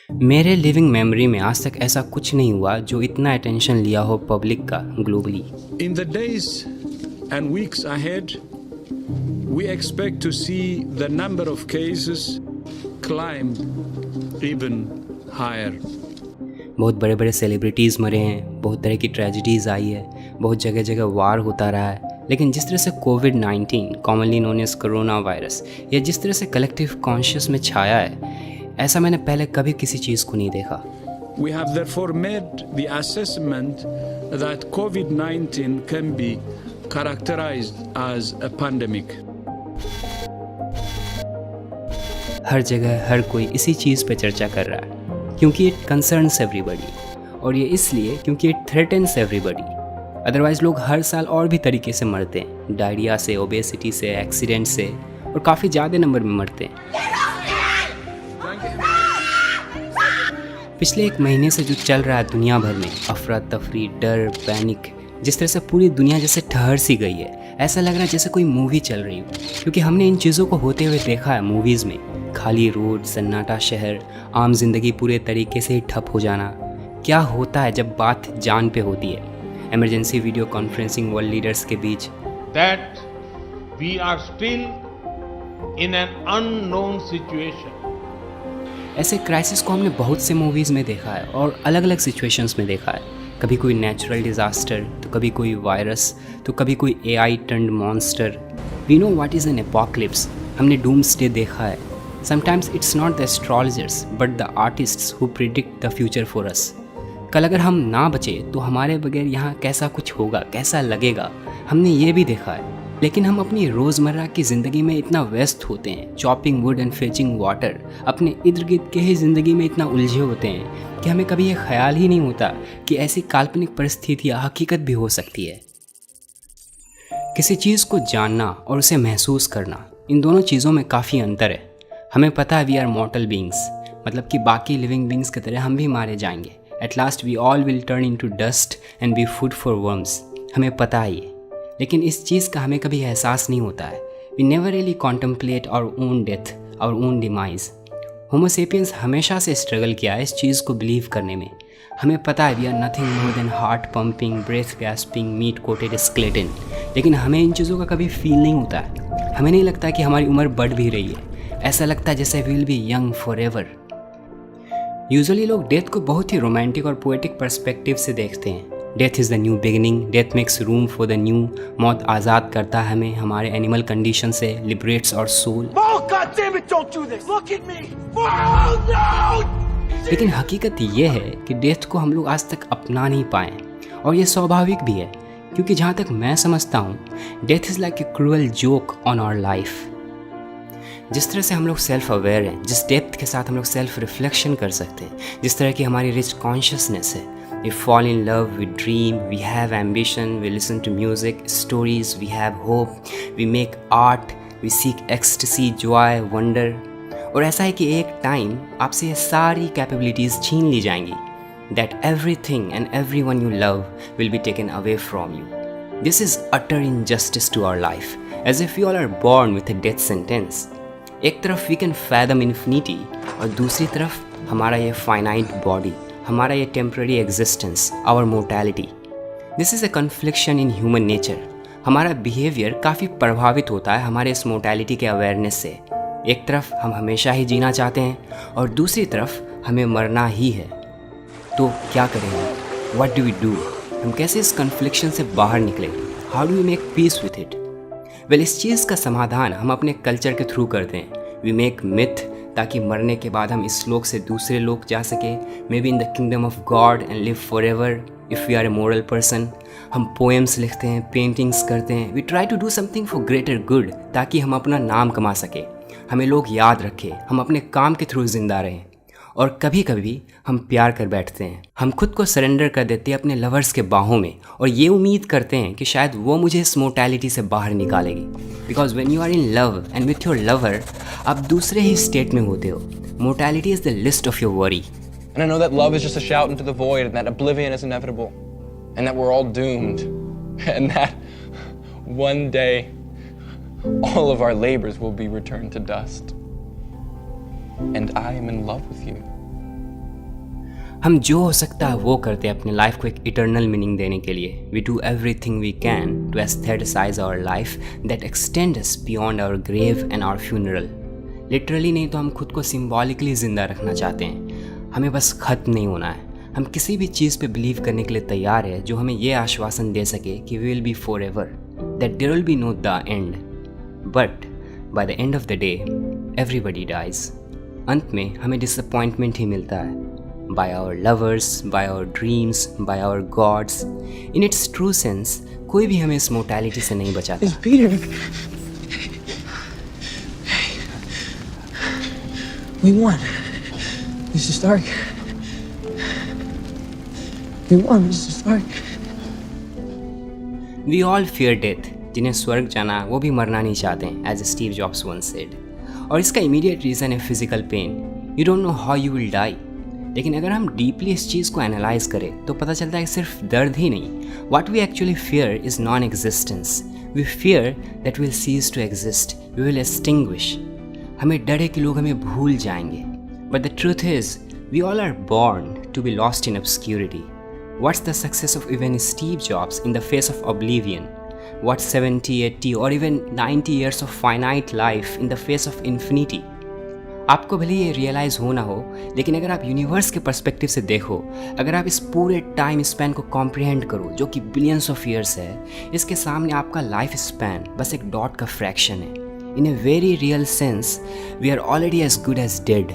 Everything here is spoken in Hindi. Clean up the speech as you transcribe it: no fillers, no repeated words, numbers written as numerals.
मेरे लिविंग मेमोरी में आज तक ऐसा कुछ नहीं हुआ जो इतना अटेंशन लिया हो पब्लिक का globally. In the days and weeks ahead, we expect to see the number of cases climb even higher. बहुत बड़े बड़े सेलिब्रिटीज़ मरे हैं, बहुत तरह की ट्रेजिडीज़ आई है, बहुत जगह जगह वार होता रहा है। लेकिन जिस तरह से कोविड-19 commonly known as coronavirus या जिस तरह से कलेक्टिव कॉन्शियस में छाया है, ऐसा मैंने पहले कभी किसी चीज़ को नहीं देखा। We have therefore made the assessment that COVID-19 can be characterized as a pandemic. हर जगह हर कोई इसी चीज़ पे चर्चा कर रहा है क्योंकि इट कंसर्न्स एवरीबडी, और ये इसलिए क्योंकि इट थ्रेटन्स एवरीबडी। अदरवाइज़ लोग हर साल और भी तरीके से मरते हैं, डायरिया से, ओबेसिटी से, एक्सीडेंट से, और काफ़ी ज़्यादा नंबर में मरते हैं। पिछले एक महीने से जो चल रहा है दुनिया भर में, अफरा तफरी, डर, पैनिक, जिस तरह से पूरी दुनिया जैसे ठहर सी गई है, ऐसा लग रहा है जैसे कोई मूवी चल रही हो। क्योंकि हमने इन चीज़ों को होते हुए देखा है मूवीज़ में, खाली रोड, सन्नाटा शहर, आम जिंदगी पूरे तरीके से ही ठप हो जाना। क्या होता है जब बात जान पे होती है? Emergency video conferencing world leaders के बीच, that we are still in an unknown situation. ऐसे क्राइसिस को हमने बहुत से मूवीज़ में देखा है और अलग अलग सिचुएशंस में देखा है। कभी कोई नेचुरल डिज़ास्टर, तो कभी कोई वायरस, तो कभी कोई AI turned monster. We know what is an apocalypse. हमने डूम्सडे देखा है। Sometimes it's not the astrologers but the artists who predict the future for us. कल अगर हम ना बचे तो हमारे बगैर यहाँ कैसा कुछ होगा, कैसा लगेगा, हमने ये भी देखा है। लेकिन हम अपनी रोज़मर्रा की ज़िंदगी में इतना व्यस्त होते हैं, chopping would and fetching water, अपने इर्द गिर्द के ही ज़िंदगी में इतना उलझे होते हैं कि हमें कभी ये ख्याल ही नहीं होता कि ऐसी काल्पनिक परिस्थितियाँ हकीकत भी हो सकती है। किसी चीज़ को जानना और उसे महसूस करना, इन दोनों चीज़ों में काफ़ी अंतर है। हमें पता है वी आर मॉर्टल बींग्स, मतलब कि बाकी लिविंग बींग्स की तरह हम भी मारे जाएंगे। At last we all will turn into dust and be food for worms. हमें पता है ये, लेकिन इस चीज़ का हमें कभी एहसास नहीं होता है। We never really contemplate our own death, our own demise. Homo sapiens हमेशा से स्ट्रगल किया है इस चीज़ को बिलीव करने में। हमें पता है we are nothing more than heart pumping, breath gasping, meat coated skeleton. लेकिन हमें इन चीज़ों का कभी फील नहीं होता है। हमें नहीं लगता कि हमारी उम्र बढ़ भी रही है। ऐसा लगता है जैसे we will be young forever. Usually लोग डेथ को बहुत ही रोमांटिक और पोएटिक पर्सपेक्टिव से देखते हैं। Death is the new beginning, death makes room for the new. मौत आज़ाद करता है हमें हमारे एनिमल कंडीशन से, लिबरेट्स और सोल। लेकिन हकीकत ये है कि डेथ को हम लोग आज तक अपना नहीं पाए, और ये स्वाभाविक भी है क्योंकि जहाँ तक मैं समझता हूँ, death is like a cruel joke on our life. जिस तरह से हम लोग सेल्फ अवेयर हैं, जिस डेप्थ के साथ हम लोग सेल्फ रिफ्लेक्शन कर सकते हैं, जिस तरह की हमारी रिच कॉन्शियसनेस है, we fall in love, we dream, we have ambition, we listen to music, stories, we have hope, we make art, we seek ecstasy, joy, wonder। और ऐसा है कि एक टाइम आपसे ये सारी कैपेबिलिटीज़ छीन ली जाएंगी। That everything and everyone you love will be taken away from you. This is utter injustice to our life, as if we all are born with a death sentence. एक तरफ we can fathom infinity और दूसरी तरफ हमारा ये finite body, हमारा ये temporary existence, our mortality. This is a confliction in human nature. हमारा बिहेवियर काफ़ी प्रभावित होता है हमारे इस मोर्टैलिटी के अवेयरनेस से। एक तरफ हम हमेशा ही जीना चाहते हैं और दूसरी तरफ हमें मरना ही है। तो क्या करेंगे? What do we do? हम कैसे इस कन्फ्लिक्शन से बाहर निकलें? How do we make peace with it? Well, इस चीज़ का समाधान हम अपने कल्चर के थ्रू करते हैं। वी मेक मिथ, ताकि मरने के बाद हम इस लोक से दूसरे लोक जा सके, may be in the kingdom of God and live forever if we are a moral person. हम पोएम्स लिखते हैं, पेंटिंग्स करते हैं। We try to do something for greater good, ताकि हम अपना नाम कमा सके, हमें लोग याद रखें, हम अपने काम के थ्रू जिंदा रहें। और कभी कभी हम प्यार कर बैठते हैं, हम खुद को सरेंडर कर देते हैं अपने लवर्स के बाहों में, और ये उम्मीद करते हैं कि शायद वो मुझे इस मोर्टैलिटी से बाहर निकालेगी। Because when you are in love and with your lover, आप दूसरे ही स्टेट में होते हो। Mortality is the list of your worry. And I know that love is just a shout into the void, and that oblivion is inevitable, and that we're all doomed, and that one day all of our labors will be returned to dust. And I am in love with you. हम जो हो सकता है वो करते हैं अपने लाइफ को एक इटर्नल मीनिंग देने के लिए. We do everything we can to aestheticize our life that extends beyond our grave and our funeral. Literally नहीं तो हम खुद को सिम्बॉलिकली ज़िंदा रखना चाहते हैं. हमें बस ख़त्म नहीं होना है. हम किसी भी चीज़ पे बिलीव करने के लिए तैयार है जो हमें ये आश्वासन दे सके कि we will be forever, that there will be no the end. But by the end of the day everybody dies. अंत में हमें डिसअपॉइंटमेंट ही मिलता है. By our lovers, by our dreams, by our gods. In its true sense कोई भी हमें इस मोर्टैलिटी से नहीं बचाता. It's Peter. We won. Mr. Stark. We won, Mr. Stark. We all fear death. जिन्हें स्वर्ग जाना वो भी मरना नहीं चाहते हैं, as Steve Jobs once said. और इसका इमीडिएट रीज़न है physical pain. You don't know how you will die. लेकिन अगर हम डीपली इस चीज़ को एनालाइज करें तो पता चलता है कि सिर्फ दर्द ही नहीं. What we actually fear is non existence. We fear that will cease to exist. We will extinguish. हमें डर है कि लोग हमें भूल जाएंगे. But the truth is we all are born to be lost in obscurity. What's the success of even Steve Jobs in the face of oblivion? What's 70, 80 or even 90 years of finite life in the face of infinity? आपको भले ये रियलाइज़ हो ना हो, लेकिन अगर आप यूनिवर्स के पर्सपेक्टिव से देखो, अगर आप इस पूरे टाइम स्पैन को कॉम्प्रिहेंड करो जो कि बिलियंस ऑफ ईयर्स है, इसके सामने आपका लाइफ स्पैन बस एक डॉट का फ्रैक्शन है. In a very real sense we are already as good as dead.